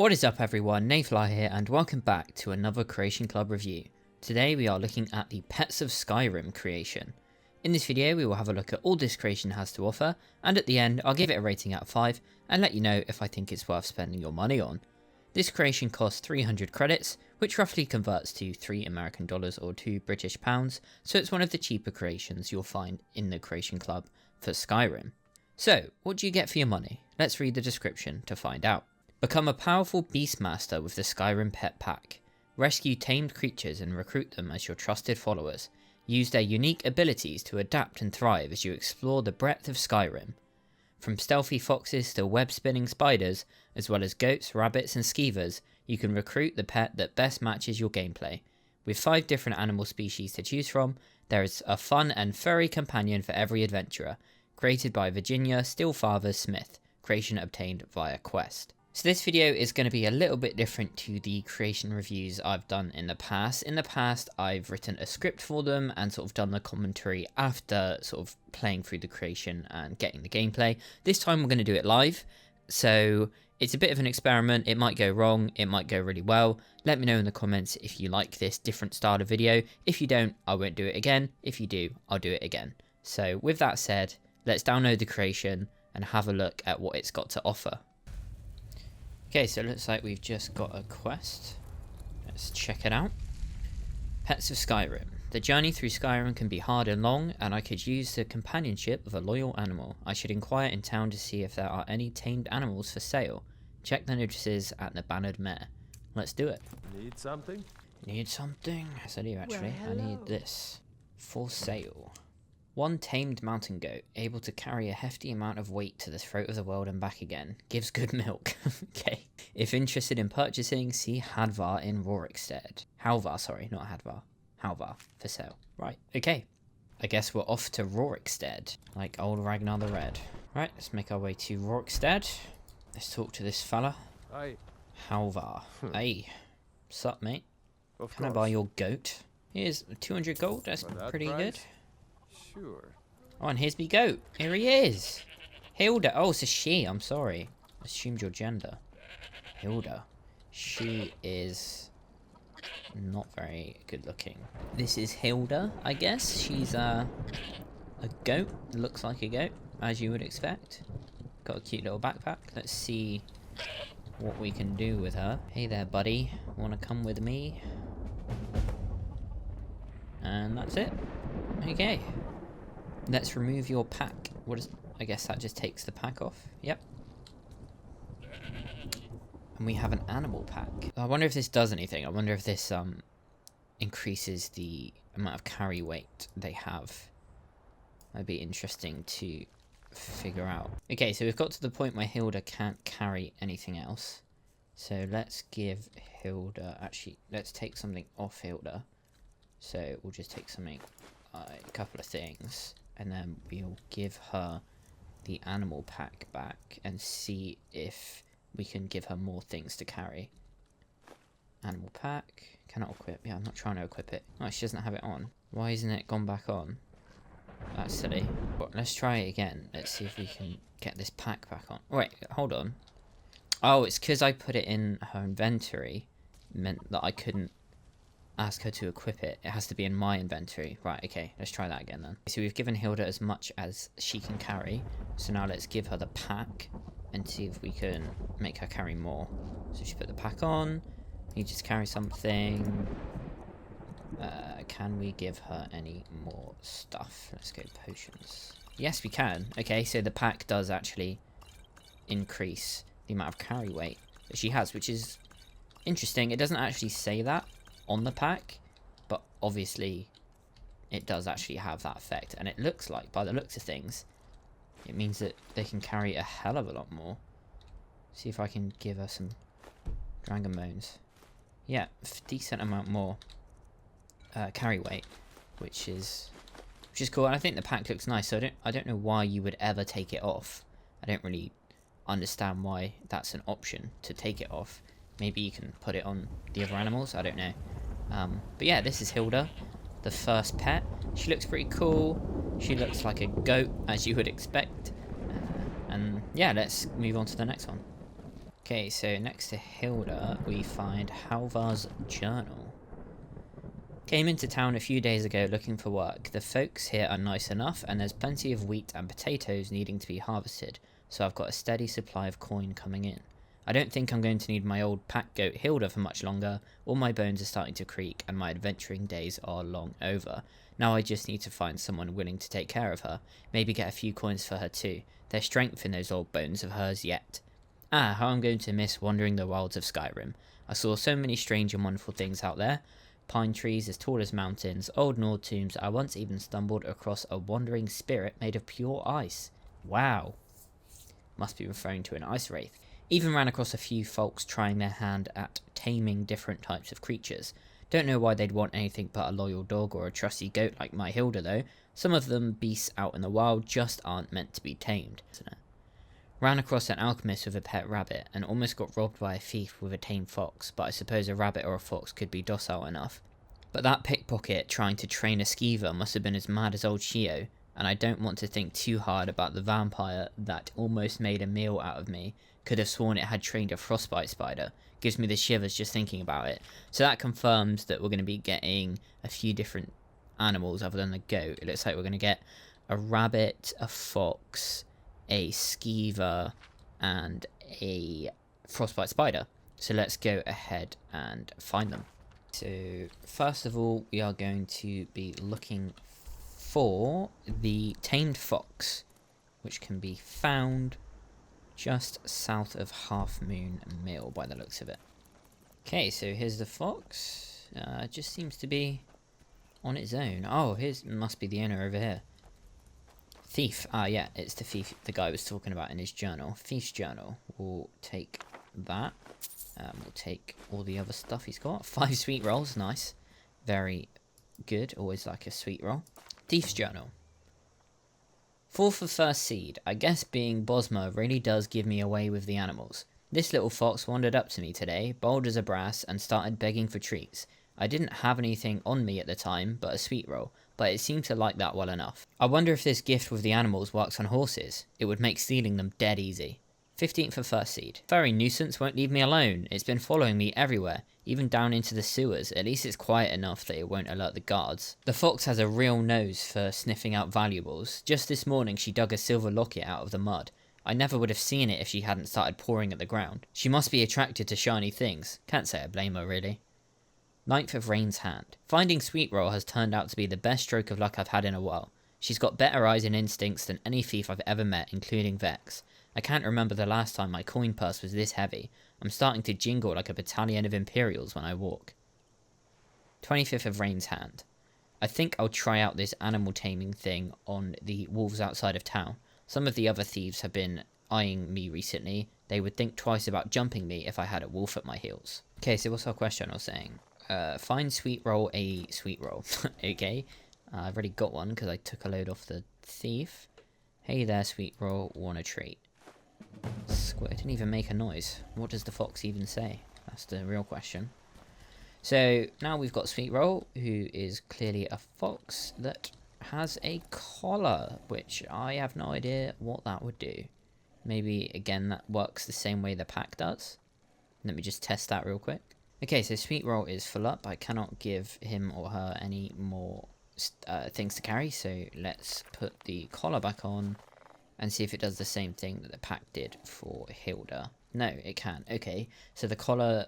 What is up everyone, Nayfly here and welcome back to another Creation Club review. Today we are looking at the Pets of Skyrim creation. In this video we will have a look at all this creation has to offer, and at the end I'll give it a rating out of 5 and let you know if I think it's worth spending your money on. This creation costs 300 credits, which roughly converts to $3 American or £2 British pounds, so it's one of the cheaper creations you'll find in the Creation Club for Skyrim. So, what do you get for your money? Let's read the description to find out. Become a powerful Beastmaster with the Skyrim Pet Pack. Rescue tamed creatures and recruit them as your trusted followers. Use their unique abilities to adapt and thrive as you explore the breadth of Skyrim. From stealthy foxes to web-spinning spiders, as well as goats, rabbits and skeevers, you can recruit the pet that best matches your gameplay. With 5 different animal species to choose from, there is a fun and furry companion for every adventurer. Created by Virginia Stillfather Smith. Creation obtained via Quest. So this video is going to be a little bit different to the creation reviews I've done in the past. In the past, I've written a script for them and sort of done the commentary after sort of playing through the creation and getting the gameplay. This time we're going to do it live. So it's a bit of an experiment. It might go wrong. It might go really well. Let me know in the comments if you like this different style of video. If you don't, I won't do it again. If you do, I'll do it again. So with that said, let's download the creation and have a look at what it's got to offer. Okay, so it looks like we've just got a quest. Let's check it out. Pets of Skyrim. The journey through Skyrim can be hard and long, and I could use the companionship of a loyal animal. I should inquire in town to see if there are any tamed animals for sale. Check the notices at the Bannered Mare. Let's do it. Need something? Need something? Yes, I do actually. Well, I need this. For sale. 1 tamed mountain goat, able to carry a hefty amount of weight to the throat of the world and back again. Gives good milk. Okay. If interested in purchasing, see Hadvar in Rorikstead. Halvar, sorry, not Hadvar. Halvar, for sale. Right, okay. I guess we're off to Rorikstead, like old Ragnar the Red. Right, let's make our way to Rorikstead. Let's talk to this fella. Hi. Halvar. Hey. Sup, mate? Of Can I course. buy your goat? Here's 200 gold, that's For that pretty price? good. Sure. Oh, and here's me goat. Here he is. Hilda. Oh, it's a she. I'm sorry. Assumed your gender. Hilda. She is not very good looking. This is Hilda, I guess. She's a goat. Looks like a goat, as you would expect. Got a cute little backpack. Let's see what we can do with her. Hey there, buddy. Wanna come with me? And that's it. Okay. Let's remove your pack. What is? I guess that just takes the pack off. Yep. And we have an animal pack. I wonder if this does anything. I wonder if this increases the amount of carry weight they have. That'd be interesting to figure out. Okay, so we've got to the point where Hilda can't carry anything else. So let's give Hilda... Actually, let's take something off Hilda. So we'll just take something... a couple of things, and then we'll give her the animal pack back and see if we can give her more things to carry. Animal pack, cannot equip. Yeah, I'm not trying to equip it. Oh, she doesn't have it on. Why isn't it gone back on? That's silly. But let's try it again. Let's see if we can get this pack back on. Wait, hold on. Oh, it's because I put it in her inventory. Meant that I couldn't ask her to equip it. It has to be in my inventory. Right, okay, let's try that again then. So we've given Hilda as much as she can carry. So now let's give her the pack and see if we can make her carry more. So she put the pack on. You just carry something. Can we give her any more stuff? Let's go potions. Yes, we can. Okay, so the pack does actually increase the amount of carry weight that she has, which is interesting. It doesn't actually say that on the pack, but obviously it does actually have that effect, and it looks like, by the looks of things, it means that they can carry a hell of a lot more. See if I can give her some dragon bones. Yeah, decent amount more carry weight, which is cool. And I think the pack looks nice, so I don't know why you would ever take it off. I don't really understand why that's an option to take it off. Maybe you can put it on the other animals, I don't know. But yeah, this is Hilda, the first pet. She looks pretty cool. She looks like a goat, as you would expect. And yeah, let's move on to the next one. Okay, so next to Hilda, we find Halvar's journal. Came into town a few days ago looking for work. The folks here are nice enough, and there's plenty of wheat and potatoes needing to be harvested, so I've got a steady supply of coin coming in. I don't think I'm going to need my old pack goat Hilda for much longer. All my bones are starting to creak, and my adventuring days are long over. Now I just need to find someone willing to take care of her. Maybe get a few coins for her too. There's strength in those old bones of hers yet. Ah, how I'm going to miss wandering the wilds of Skyrim. I saw so many strange and wonderful things out there. Pine trees as tall as mountains, old Nord tombs. I once even stumbled across a wandering spirit made of pure ice. Wow. Must be referring to an ice wraith. Even ran across a few folks trying their hand at taming different types of creatures. Don't know why they'd want anything but a loyal dog or a trusty goat like my Hilda though. Some of them beasts out in the wild just aren't meant to be tamed, isn't it? Ran across an alchemist with a pet rabbit and almost got robbed by a thief with a tame fox, but I suppose a rabbit or a fox could be docile enough. But that pickpocket trying to train a skeever must have been as mad as old Shio, and I don't want to think too hard about the vampire that almost made a meal out of me. Could have sworn it had trained a frostbite spider. Gives me the shivers just thinking about it. So that confirms that we're going to be getting a few different animals other than the goat. It looks like we're going to get a rabbit, a fox, a skeever, and a frostbite spider. So let's go ahead and find them. So first of all, we are going to be looking for the tamed fox, which can be found just south of Half Moon Mill by the looks of it. Okay, so here's the fox. It just seems to be on its own. Oh, here's must be the owner over here. Thief. Ah, yeah, it's the thief the guy was talking about in his journal. Thief's journal. We'll take that. We'll take all the other stuff he's got. 5 sweet rolls, nice. Very good. Always like a sweet roll. Thief's journal. 4 for first seed. I guess being Bosma really does give me away with the animals. This little fox wandered up to me today, bold as a brass, and started begging for treats. I didn't have anything on me at the time but a sweet roll, but it seemed to like that well enough. I wonder if this gift with the animals works on horses. It would make stealing them dead easy. 15th for first seed. Furry nuisance won't leave me alone. It's been following me everywhere, even down into the sewers. At least it's quiet enough that it won't alert the guards. The fox has a real nose for sniffing out valuables. Just this morning she dug a silver locket out of the mud. I never would have seen it if she hadn't started pouring at the ground. She must be attracted to shiny things. Can't say I blame her really. 9th of Rain's hand. Finding Sweet Roll has turned out to be the best stroke of luck I've had in a while. She's got better eyes and instincts than any thief I've ever met, including Vex. I can't remember the last time my coin purse was this heavy. I'm starting to jingle like a battalion of Imperials when I walk. 25th of Rain's hand. I think I'll try out this animal taming thing on the wolves outside of town. Some of the other thieves have been eyeing me recently. They would think twice about jumping me if I had a wolf at my heels. Okay, so what's our question I was saying? Find Sweet Roll a Sweet Roll. Okay, I've already got one because I took a load off the thief. Hey there, Sweet Roll, want a treat? Squirt didn't even make a noise. What does the fox even say? That's the real question. So now we've got Sweet Roll, who is clearly a fox that has a collar, which I have no idea what that would do. Maybe again that works the same way the pack does. Let me just test that real quick. Okay, so Sweet Roll is full up. I cannot give him or her any more things to carry, so let's put the collar back on and see if it does the same thing that the pack did for Hilda. No, it can. Okay, so the collar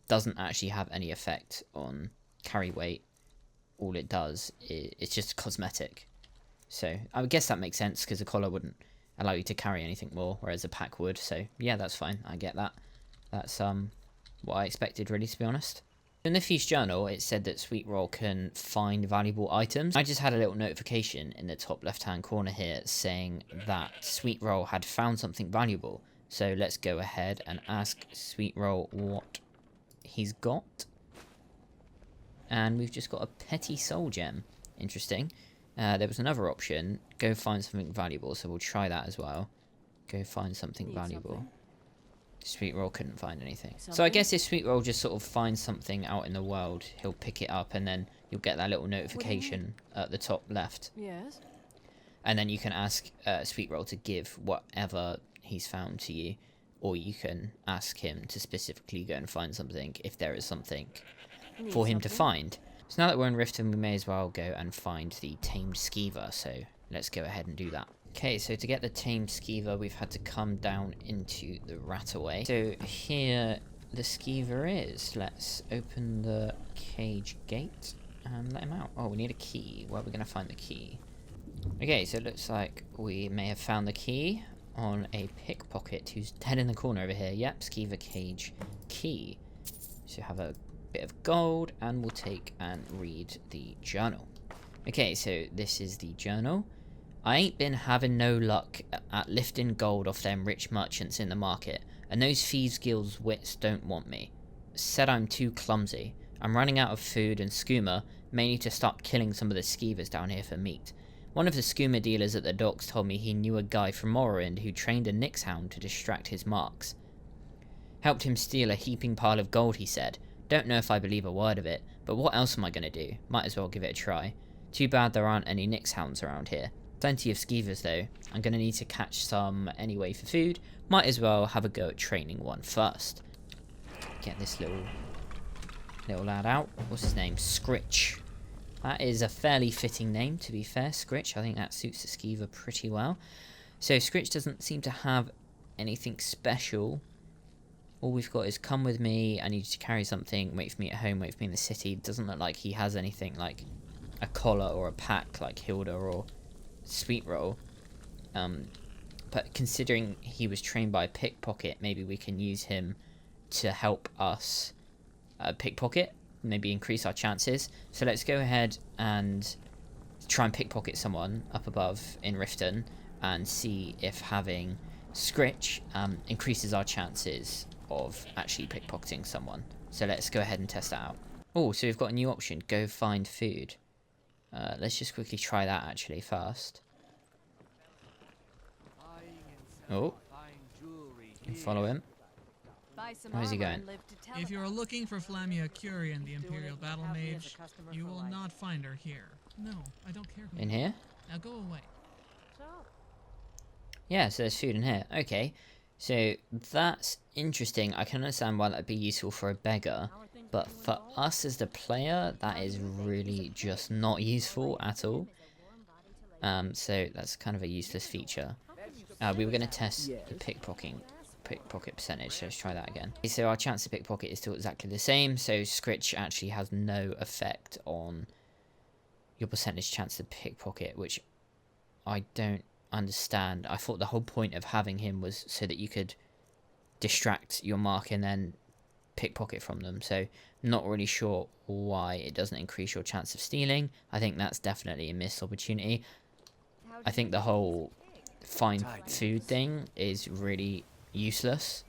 doesn't actually have any effect on carry weight. All it does is it's just cosmetic. So I guess that makes sense because the collar wouldn't allow you to carry anything more, whereas a pack would. So yeah, that's fine. I get that. That's what I expected, really, to be honest. In the Feast Journal, it said that Sweet Roll can find valuable items. I just had a little notification in the top left-hand corner here saying that Sweet Roll had found something valuable. So let's go ahead and ask Sweet Roll what he's got. And we've just got a petty soul gem. Interesting. There was another option. Go find something valuable, so we'll try that as well. Go find something valuable. Sweet Roll couldn't find anything. So I guess if Sweet Roll just sort of finds something out in the world, he'll pick it up and then you'll get that little notification at the top left. Yes. And then you can ask Sweet Roll to give whatever he's found to you. or you can ask him to specifically go and find something if there is something for him to find. So now that we're in Riften, we may as well go and find the tamed skeever, so let's go ahead and do that. Okay, so to get the tamed skeever, we've had to come down into the Rataway. So here the skeever is. Let's open the cage gate and let him out. Oh, we need a key. Where are we going to find the key? Okay, so it looks like we may have found the key on a pickpocket who's dead in the corner over here. Yep, skeever cage key. So have a bit of gold, and we'll take and read the journal. Okay, so this is the journal. I ain't been having no luck at lifting gold off them rich merchants in the market, and those thieves guild's wits don't want me. Said I'm too clumsy. I'm running out of food and skooma, may need to start killing some of the skeevers down here for meat. One of the skooma dealers at the docks told me he knew a guy from Morrowind who trained a Nyx hound to distract his marks. Helped him steal a heaping pile of gold, he said. Don't know if I believe a word of it, but what else am I going to do? Might as well give it a try. Too bad there aren't any Nyx hounds around here. Plenty of skeevers though. I'm going to need to catch some anyway for food. Might as well have a go at training one first. Get this little lad out. What's his name? Scritch. That is a fairly fitting name, to be fair. Scritch. I think that suits the skeever pretty well. So Scritch doesn't seem to have anything special. All we've got is come with me, I need you to carry something, wait for me at home, wait for me in the city. Doesn't look like he has anything like a collar or a pack like Hilda or Sweet Roll. But considering he was trained by a pickpocket, maybe we can use him to help us pickpocket, maybe increase our chances. So let's go ahead and try and pickpocket someone up above in Riften and see if having Scritch increases our chances of actually pickpocketing someone. So let's go ahead and test that out. Oh, so we've got a new option, go find food. Let's just quickly try that actually first. Oh, follow him. Where's he going? If you are looking for Flamia Curian, the Imperial Battle Mage, you will not find her here. No, I don't care who. In here? Now go away. Yeah, so there's food in here. Okay, so that's interesting. I can understand why that'd be useful for a beggar, but for us as the player, that is really just not useful at all. So that's kind of a useless feature. We were going to test the pickpocket percentage, so let's try that again. Okay, so our chance to pickpocket is still exactly the same, so Scritch actually has no effect on your percentage chance to pickpocket, which I don't understand. I thought the whole point of having him was so that you could distract your mark and then pickpocket from them, so not really sure why it doesn't increase your chance of stealing. I think that's definitely a missed opportunity. I think the whole find food thing is really useless,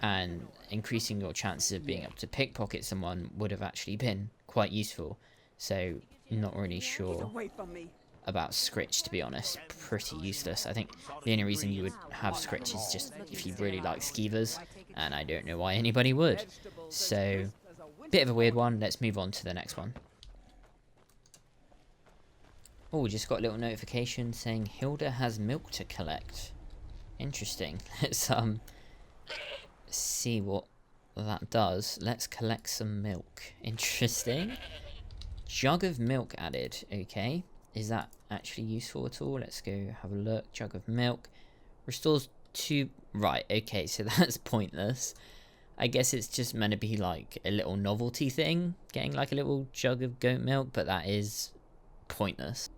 and increasing your chances of being able to pickpocket someone would have actually been quite useful. So not really sure about Scritch, to be honest. Pretty useless. I think the only reason you would have Scritch is just if you really like skeevers, and I don't know why anybody would. So bit of a weird one. Let's move on to the next one. Oh, we just got a little notification saying Hilda has milk to collect. Interesting. Let's see what that does. Let's collect some milk. Interesting. Jug of milk added. Okay. Is that actually useful at all? Let's go have a look. Jug of milk. Restores 2... Right, okay, so that's pointless. I guess it's just meant to be like a little novelty thing. Getting like a little jug of goat milk, but that is pointless.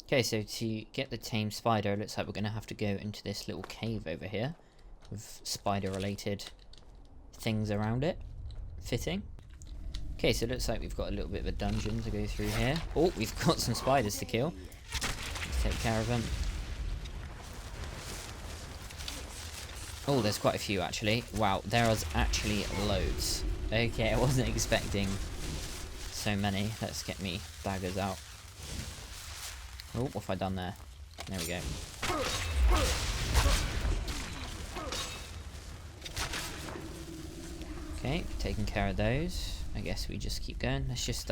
Okay, so to get the tame spider, it looks like we're going to have to go into this little cave over here with spider-related things around it. Fitting. Okay, so it looks like we've got a little bit of a dungeon to go through here. Oh, we've got some spiders to kill. Let's take care of them. Oh, there's quite a few actually. Wow, there was actually loads. Okay, I wasn't expecting so many. Let's get me daggers out. Oh, what have I done there? There we go. Okay, taking care of those. I guess we just keep going. Let's just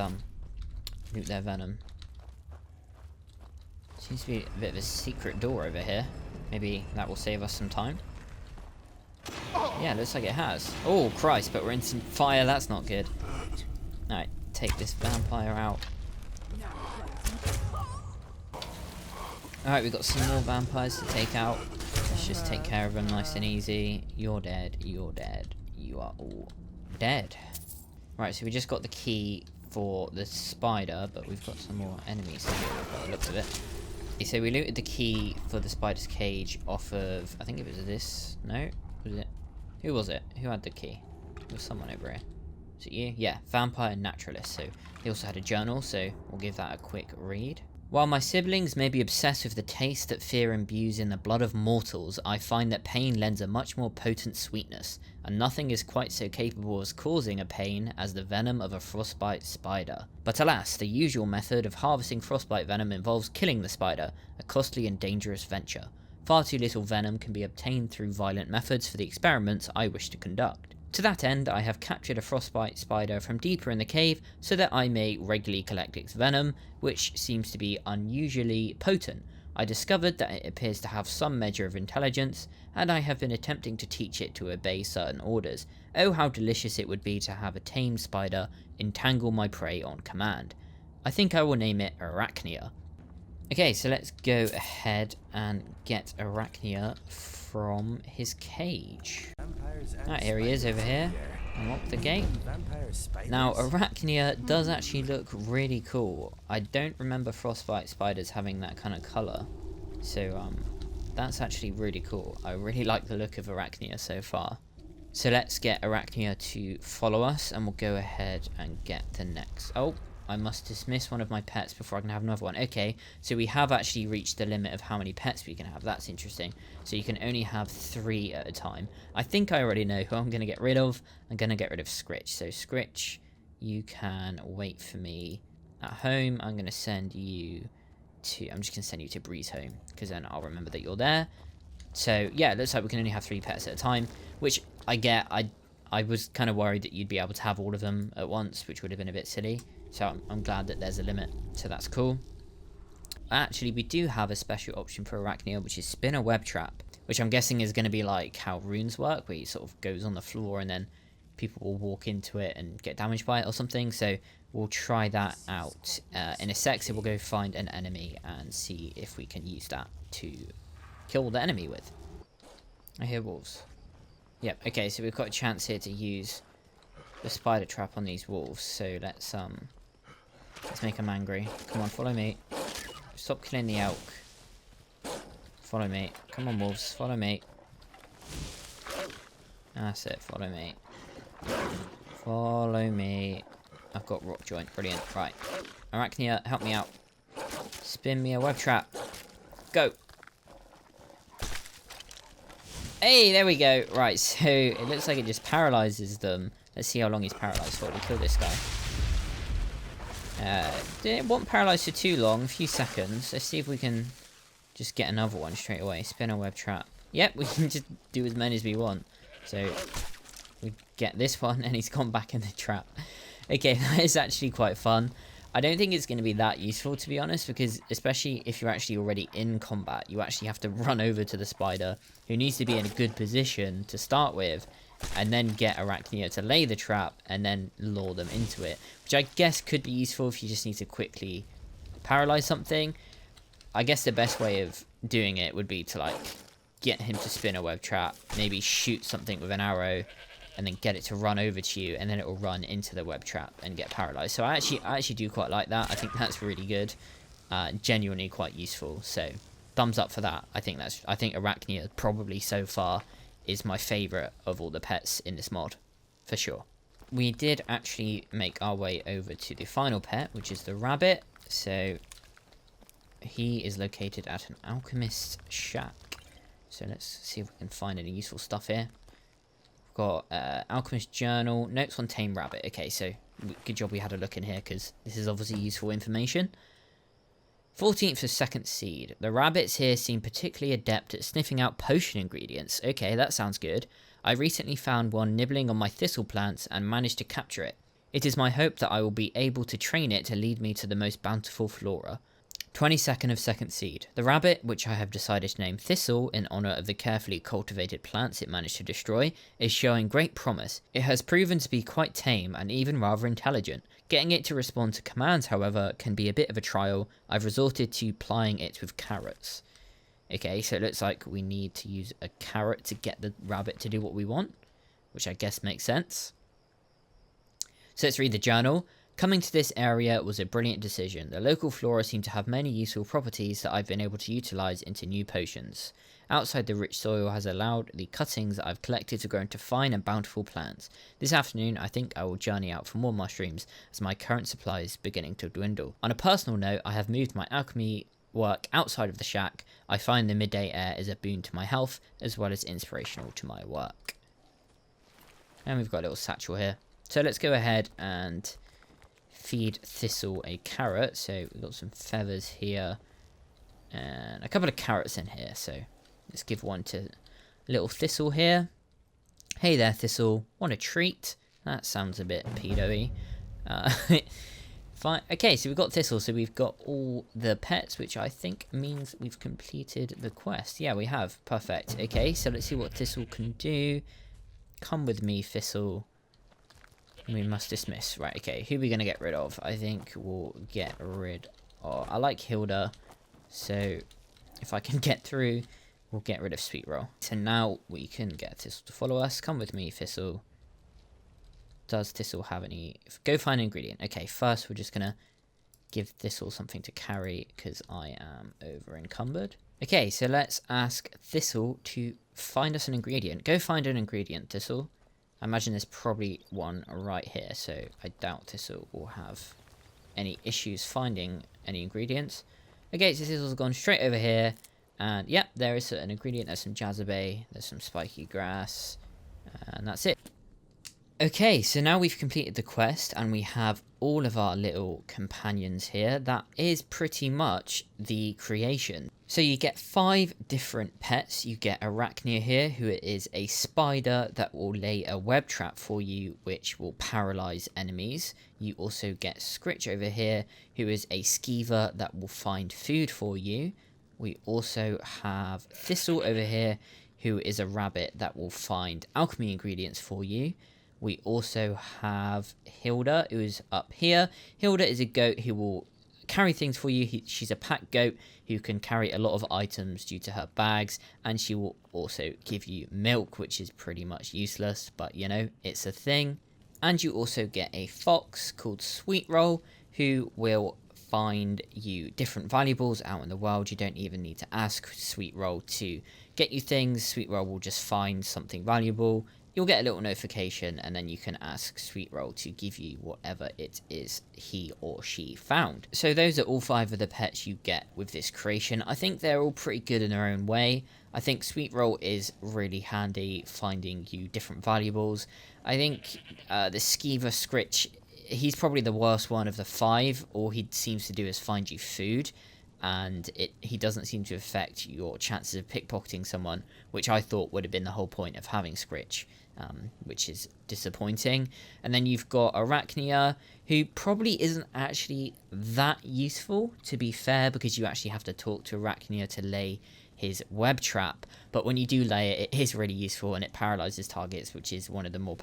loot their venom. Seems to be a bit of a secret door over here. Maybe that will save us some time. Yeah, looks like it has. Oh, Christ, but we're in some fire. That's not good. Alright, take this vampire out. Alright, we've got some more vampires to take out. Let's just take care of them nice and easy. You're dead. You're dead. You are all dead. Right, so we just got the key for the spider, but we've got some more enemies here by the looks of it. So we looted the key for the spider's cage off of... I think it was this... No? Was it? Who was it? Who had the key? There was someone over here. Was it you? Yeah, vampire naturalist. So he also had a journal, so we'll give that a quick read. While my siblings may be obsessed with the taste that fear imbues in the blood of mortals, I find that pain lends a much more potent sweetness, and nothing is quite so capable of causing a pain as the venom of a frostbite spider. But alas, the usual method of harvesting frostbite venom involves killing the spider, a costly and dangerous venture. Far too little venom can be obtained through violent methods for the experiments I wish to conduct. To that end, I have captured a frostbite spider from deeper in the cave so that I may regularly collect its venom, which seems to be unusually potent. I discovered that it appears to have some measure of intelligence, and I have been attempting to teach it to obey certain orders. Oh, how delicious it would be to have a tame spider entangle my prey on command. I think I will name it Arachnia. Okay, so let's go ahead and get Arachnia from his cage. Ah, here he is over here. Unlock the gate. Now, Arachnia does actually look really cool. I don't remember frostbite spiders having that kind of colour. So, that's actually really cool. I really like the look of Arachnia so far. So let's get Arachnia to follow us, and we'll go ahead and get the next... Oh, I must dismiss one of my pets before I can have another one. Okay, so we have actually reached the limit of how many pets we can have. That's interesting. So you can only have 3 at a time. I think I already know who I'm going to get rid of. I'm going to get rid of Scritch. So Scritch, you can wait for me at home. I'm going to send you to... I'm just going to send you to Breeze home, because then I'll remember that you're there. So yeah, it looks like we can only have 3 pets at a time, which I get. I was kind of worried that you'd be able to have all of them at once, which would have been a bit silly. So I'm glad that there's a limit, so that's cool. Actually, we do have a special option for Arachnia, which is spin a web trap, which I'm guessing is going to be like how runes work, where it sort of goes on the floor and then people will walk into it and get damaged by it or something. So we'll try that out in a sec. So we'll go find an enemy and see if we can use that to kill the enemy with. I hear wolves. Yep, okay, so we've got a chance here to use the spider trap on these wolves, so let's make them angry. Come on, follow me. Stop killing the elk. Follow me. Come on, wolves, follow me. That's it, follow me. Follow me. I've got rock joint, brilliant. Right. Arachnia, help me out. Spin me a web trap. Go. Hey, there we go. Right, so it looks like it just paralyzes them. Let's see how long he's paralyzed for. We'll kill this guy. It won't paralyze for too long, a few seconds. Let's see if we can just get another one straight away. Spin a web trap. Yep, we can just do as many as we want. So we get this one and he's gone back in the trap. Okay, that is actually quite fun. I don't think it's going to be that useful, to be honest, because especially if you're actually already in combat, you actually have to run over to the spider, who needs to be in a good position to start with, and then get Arachnia to lay the trap and then lure them into it, which I guess could be useful if you just need to quickly paralyze something. I guess the best way of doing it would be to like get him to spin a web trap, maybe shoot something with an arrow, and then get it to run over to you, and then it will run into the web trap and get paralyzed. So I actually do quite like that. I think that's really good, genuinely quite useful. So thumbs up for that. I think Arachnia probably so far is my favourite of all the pets in this mod, for sure. We did actually make our way over to the final pet, which is the rabbit. So he is located at an alchemist's shack. So let's see if we can find any useful stuff here. Got alchemist journal, notes on tame rabbit. Okay, so good job we had a look in here, because this is obviously useful information. 14th of second seed. The rabbits here seem particularly adept at sniffing out potion ingredients. Okay, that sounds good. I recently found one nibbling on my thistle plants and managed to capture it. It is my hope that I will be able to train it to lead me to the most bountiful flora. 22nd of second seed. The rabbit, which I have decided to name Thistle in honour of the carefully cultivated plants it managed to destroy, is showing great promise. It has proven to be quite tame and even rather intelligent. Getting it to respond to commands, however, can be a bit of a trial. I've resorted to plying it with carrots. Okay, so it looks like we need to use a carrot to get the rabbit to do what we want, which I guess makes sense. So let's read the journal. Coming to this area was a brilliant decision. The local flora seem to have many useful properties that I've been able to utilise into new potions. Outside, the rich soil has allowed the cuttings that I've collected to grow into fine and bountiful plants. This afternoon, I think I will journey out for more mushrooms, as my current supply is beginning to dwindle. On a personal note, I have moved my alchemy work outside of the shack. I find the midday air is a boon to my health, as well as inspirational to my work. And we've got a little satchel here. So let's go ahead and feed Thistle a carrot. So we've got some feathers here and a couple of carrots in here. So let's give one to little Thistle here. Hey there, Thistle. Want a treat? That sounds a bit pedo-y. Fine. Okay, so we've got Thistle. So we've got all the pets, which I think means we've completed the quest. Yeah, we have. Perfect. Okay, so let's see what Thistle can do. Come with me, Thistle. We must dismiss. Right, okay. Who are we going to get rid of? I think we'll get rid of... I like Hilda. So, if I can get through, we'll get rid of Sweet Roll. So now we can get Thistle to follow us. Come with me, Thistle. Does Thistle have any... Go find an ingredient. Okay, first we're just going to give Thistle something to carry because I am over encumbered. Okay, so let's ask Thistle to find us an ingredient. Go find an ingredient, Thistle. I imagine there's probably one right here, so I doubt Thistle will have any issues finding any ingredients. Okay, so Thistle's gone straight over here, and yep, there is an ingredient. There's some jazzabe, there's some spiky grass, and that's it. Okay, so now we've completed the quest, and we have all of our little companions here. That is pretty much the creation. So you get 5 different pets. You get Arachnia here, who is a spider that will lay a web trap for you, which will paralyze enemies. You also get Scritch over here, who is a skeever that will find food for you. We also have Thistle over here, who is a rabbit that will find alchemy ingredients for you. We also have Hilda, who is up here. Hilda is a goat who will carry things for you. She's a pack goat who can carry a lot of items due to her bags, and she will also give you milk, which is pretty much useless, but you know, it's a thing. And you also get a fox called Sweet Roll, who will find you different valuables out in the world. You don't even need to ask Sweet Roll to get you things. Sweet Roll will just find something valuable. You'll get a little notification, and then you can ask Sweet Roll to give you whatever it is he or she found. So those are all 5 of the pets you get with this creation. I think they're all pretty good in their own way. I think Sweet Roll is really handy finding you different valuables. I think the Skeever Scritch, he's probably the worst one of the 5. All he seems to do is find you food, and he doesn't seem to affect your chances of pickpocketing someone, which I thought would have been the whole point of having Scritch. Which is disappointing. And then you've got Arachnia, who probably isn't actually that useful, to be fair, because you actually have to talk to Arachnia to lay his web trap. But when you do lay it, it is really useful, and it paralyzes targets, which is one of the more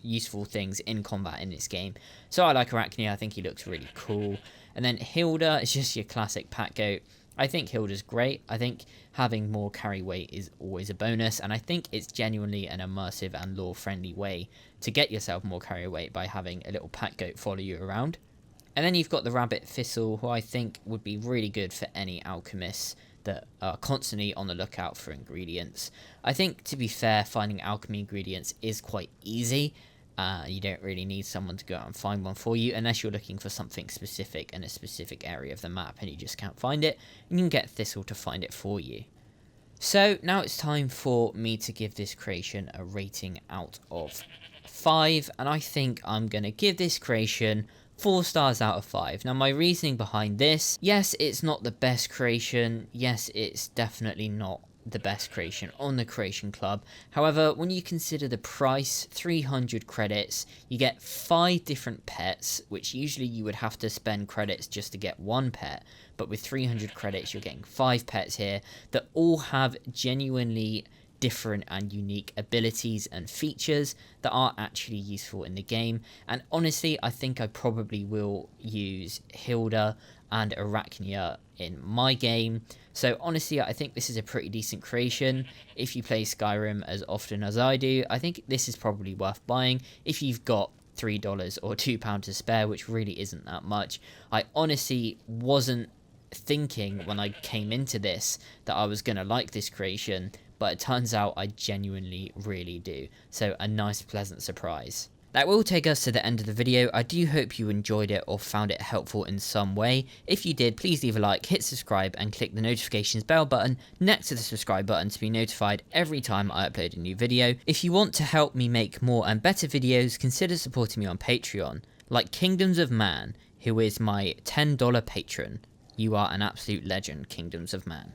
useful things in combat in this game. So I like Arachnia. I think he looks really cool. And then Hilda is just your classic pack goat. I think Hilda's great. I think having more carry weight is always a bonus, and I think it's genuinely an immersive and lore-friendly way to get yourself more carry weight by having a little pack goat follow you around. And then you've got the rabbit Thistle, who I think would be really good for any alchemists that are constantly on the lookout for ingredients. I think, to be fair, finding alchemy ingredients is quite easy. You don't really need someone to go out and find one for you, unless you're looking for something specific in a specific area of the map and you just can't find it, and you can get Thistle to find it for you. So now it's time for me to give this creation a rating out of 5, and I think I'm going to give this creation 4 stars out of 5. Now, my reasoning behind this, yes, it's not the best creation. Yes, it's definitely not the best creation on the Creation Club. However, when you consider the price, 300 credits, you get 5 different pets, which usually you would have to spend credits just to get one pet, but with 300 credits you're getting 5 pets here that all have genuinely different and unique abilities and features that are actually useful in the game. And honestly, I think I probably will use Hilda and Arachnia in my game. So honestly, I think this is a pretty decent creation. If you play Skyrim as often as I do, I think this is probably worth buying if you've got $3 or £2 to spare, which really isn't that much. I honestly wasn't thinking when I came into this that I was going to like this creation, but it turns out I genuinely really do. So a nice pleasant surprise. That will take us to the end of the video. I do hope you enjoyed it or found it helpful in some way. If you did, please leave a like, hit subscribe, and click the notifications bell button next to the subscribe button to be notified every time I upload a new video. If you want to help me make more and better videos, consider supporting me on Patreon, like Kingdoms of Man, who is my $10 patron. You are an absolute legend, Kingdoms of Man.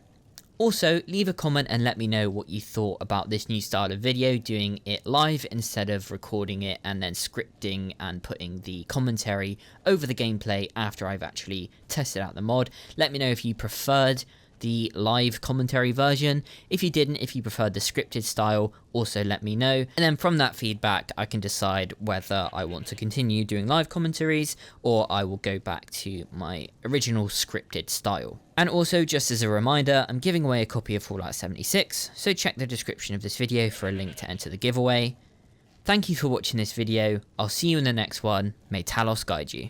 Also, leave a comment and let me know what you thought about this new style of video, doing it live instead of recording it and then scripting and putting the commentary over the gameplay after I've actually tested out the mod. Let me know if you preferred the live commentary version. If you didn't, if you preferred the scripted style, also let me know. And then from that feedback, I can decide whether I want to continue doing live commentaries or I will go back to my original scripted style. And also, just as a reminder, I'm giving away a copy of Fallout 76, so check the description of this video for a link to enter the giveaway. Thank you for watching this video. I'll see you in the next one. May Talos guide you.